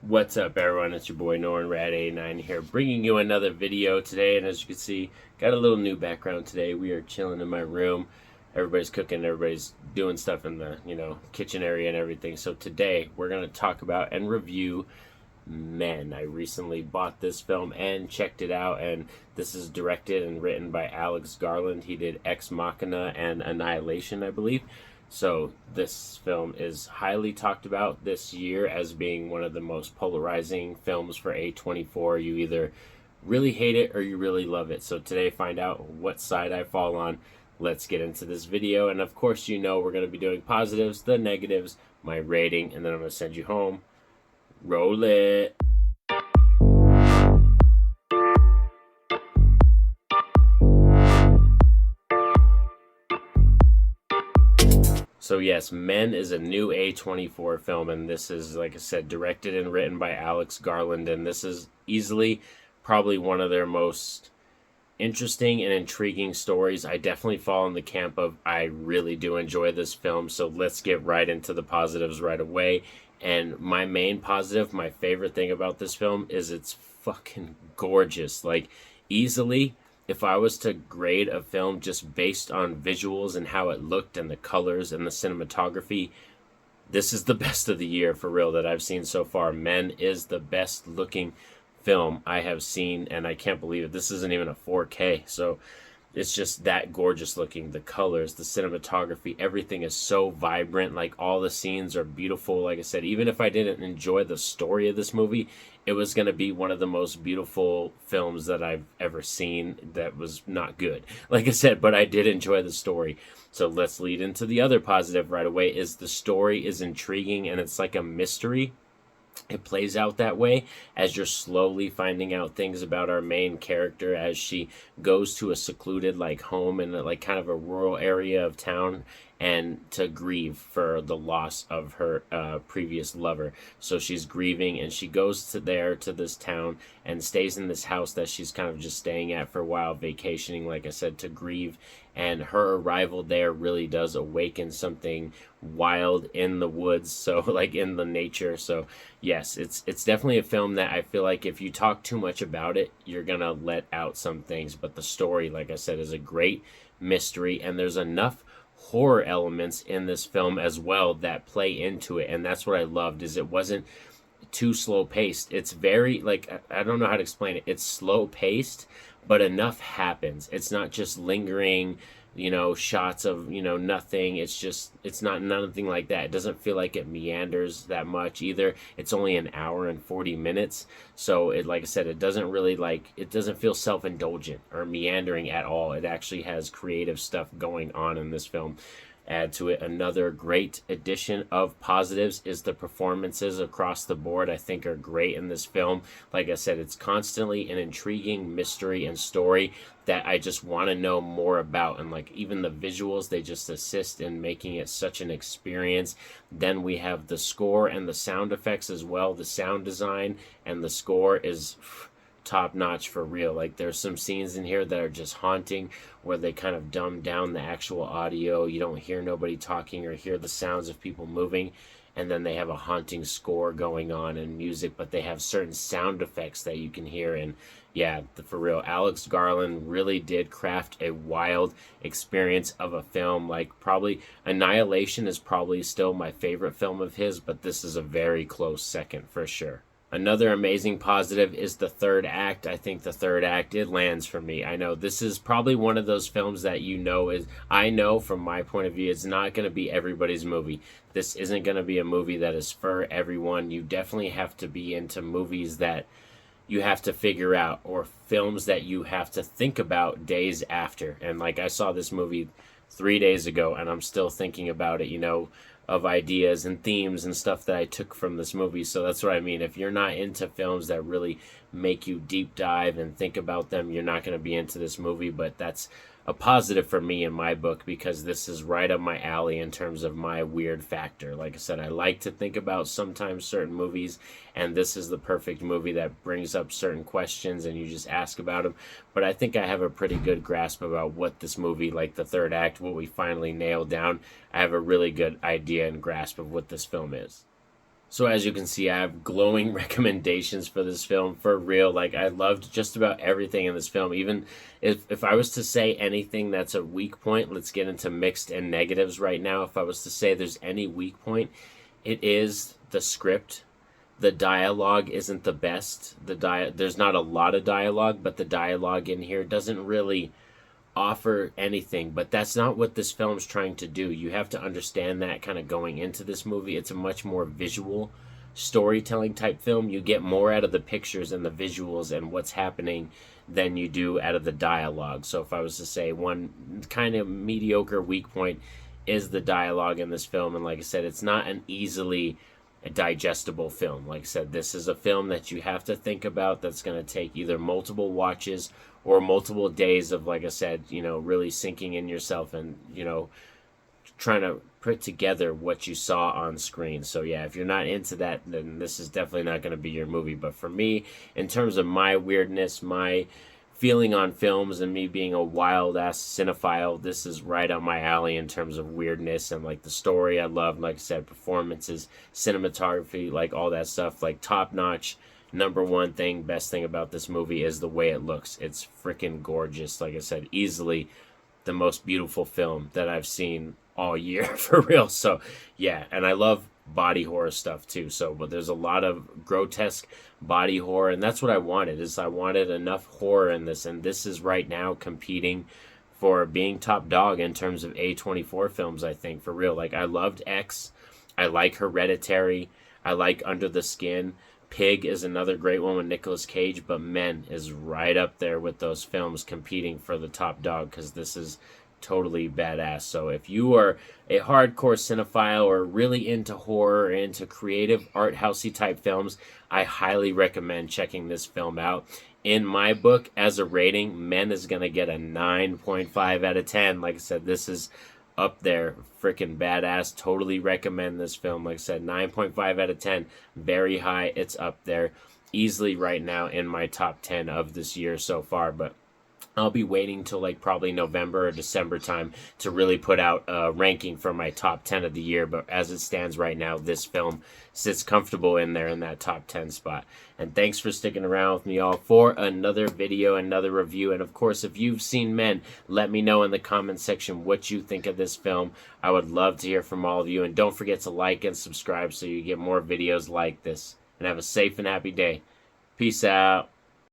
What's up, everyone? It's your boy Norn Radd89 here, bringing you another video today. And as you can see, got a little new background today. We are chilling in my room. Everybody's cooking, everybody's doing stuff in the kitchen area and everything. So today we're gonna talk about and review Men. I recently bought this film and checked it out, and this is directed and written by Alex Garland. He did Ex Machina and Annihilation, I believe. So this film is highly talked about this year as being one of the most polarizing films for A24. You either really hate it or you really love it. So today, find out what side I fall on. Let's get into this video. And of course, we're going to be doing positives, the negatives, my rating, and then I'm going to send you home. Roll it. So yes, Men is a new A24 film, and this is, like I said, directed and written by Alex Garland, and this is easily probably one of their most interesting and intriguing stories. I definitely fall in the camp of I really do enjoy this film, so let's get right into the positives right away. And my main positive, my favorite thing about this film is it's fucking gorgeous. Like, easily, if I was to grade a film just based on visuals and how it looked and the colors and the cinematography, this is the best of the year for real that I've seen so far. Men is the best looking film I have seen, and I can't believe it. This isn't even a 4K, so it's just that gorgeous looking. The colors, the cinematography, everything is so vibrant. Like, all the scenes are beautiful. Like I said, even if I didn't enjoy the story of this movie, it was going to be one of the most beautiful films that I've ever seen that was not good. Like I said, but I did enjoy the story. So let's lead into the other positive right away. Is the story is intriguing, and it's like a mystery. It plays out that way as you're slowly finding out things about our main character as she goes to a secluded home in kind of a rural area of town, and to grieve for the loss of her previous lover. So she's grieving, and she goes to this town and stays in this house that she's kind of just staying at for a while, vacationing, like I said, to grieve. And her arrival there really does awaken something wild in the woods, so in the nature. So yes, it's definitely a film that I feel like if you talk too much about it, you're gonna let out some things. But the story, like I said, is a great mystery, and there's enough horror elements in this film as well that play into it. And that's what I loved, is it wasn't too slow paced. It's very, I don't know how to explain it. It's slow paced, but enough happens. It's not just lingering, shots of, nothing. It's not nothing like that. It doesn't feel like it meanders that much either. It's only an hour and 40 minutes. So it, like I said, it doesn't really it doesn't feel self-indulgent or meandering at all. It actually has creative stuff going on in this film. Add to it, another great addition of positives is the performances across the board. I think are great in this film. Like I said, it's constantly an intriguing mystery and story that I just want to know more about. And even the visuals, they just assist in making it such an experience. Then we have the score and the sound effects as well. The sound design and the score is top notch for real. There's some scenes in here that are just haunting, where they kind of dumb down the actual audio. You don't hear nobody talking or hear the sounds of people moving, and then they have a haunting score going on and music, but they have certain sound effects that you can hear. And yeah, for real, Alex Garland really did craft a wild experience of a film. Probably Annihilation is probably still my favorite film of his, but this is a very close second for sure. Another amazing positive is the third act. I think the third act, it lands for me. I know this is probably one of those films that I know from my point of view, it's not going to be everybody's movie. This isn't going to be a movie that is for everyone. You definitely have to be into movies that you have to figure out, or films that you have to think about days after. And I saw this movie 3 days ago, and I'm still thinking about it, of ideas and themes and stuff that I took from this movie. So that's what I mean. If you're not into films that really make you deep dive and think about them, you're not going to be into this movie. But that's a positive for me in my book, because this is right up my alley in terms of my weird factor. Like I said, I like to think about sometimes certain movies, and this is the perfect movie that brings up certain questions and you just ask about them. But I think I have a pretty good grasp about what this movie, the third act, what we finally nailed down. I have a really good idea and grasp of what this film is. So as you can see, I have glowing recommendations for this film, for real. Like, I loved just about everything in this film. Even if I was to say anything that's a weak point, let's get into mixed and negatives right now. If I was to say there's any weak point, it is the script. The dialogue isn't the best. There's not a lot of dialogue, but the dialogue in here doesn't really offer anything. But that's not what this film's trying to do. You have to understand that kind of going into this movie. It's a much more visual storytelling type film. You get more out of the pictures and the visuals and what's happening than you do out of the dialogue. So if I was to say one kind of mediocre weak point is the dialogue in this film, and like I said, it's not an easily digestible film. Like I said, this is a film that you have to think about, that's going to take either multiple watches or multiple days of, like I said, really sinking in yourself and, trying to put together what you saw on screen. So yeah, if you're not into that, then this is definitely not going to be your movie. But for me, in terms of my weirdness, my feeling on films, and me being a wild ass cinephile, this is right on my alley in terms of weirdness. And like the story I love, like I said, performances, cinematography, like all that stuff, like top notch. Number one thing, best thing about this movie is the way it looks. It's freaking gorgeous. Like I said, easily the most beautiful film that I've seen all year, for real. So yeah, and I love body horror stuff too. So, but there's a lot of grotesque body horror, and that's what I wanted. Is I wanted enough horror in this, and this is right now competing for being top dog in terms of A24 films, I think, for real. Like, I loved X, I like Hereditary, I like Under the Skin. Pig is another great one with Nicolas Cage, but Men is right up there with those films competing for the top dog, because this is totally badass. So if you are a hardcore cinephile or really into horror or into creative art housey type films, I highly recommend checking this film out. In my book, as a rating, Men is going to get a 9.5 out of 10. Like I said, this is up there, freaking badass. Totally recommend this film. Like I said, 9.5 out of 10, very high. It's up there easily right now in my top 10 of this year so far. But I'll be waiting till like probably November or December time to really put out a ranking for my top 10 of the year. But as it stands right now, this film sits comfortable in there in that top 10 spot. And thanks for sticking around with me all for another video, another review. And of course, if you've seen Men, let me know in the comment section what you think of this film. I would love to hear from all of you. And don't forget to like and subscribe so you get more videos like this. And have a safe and happy day. Peace out.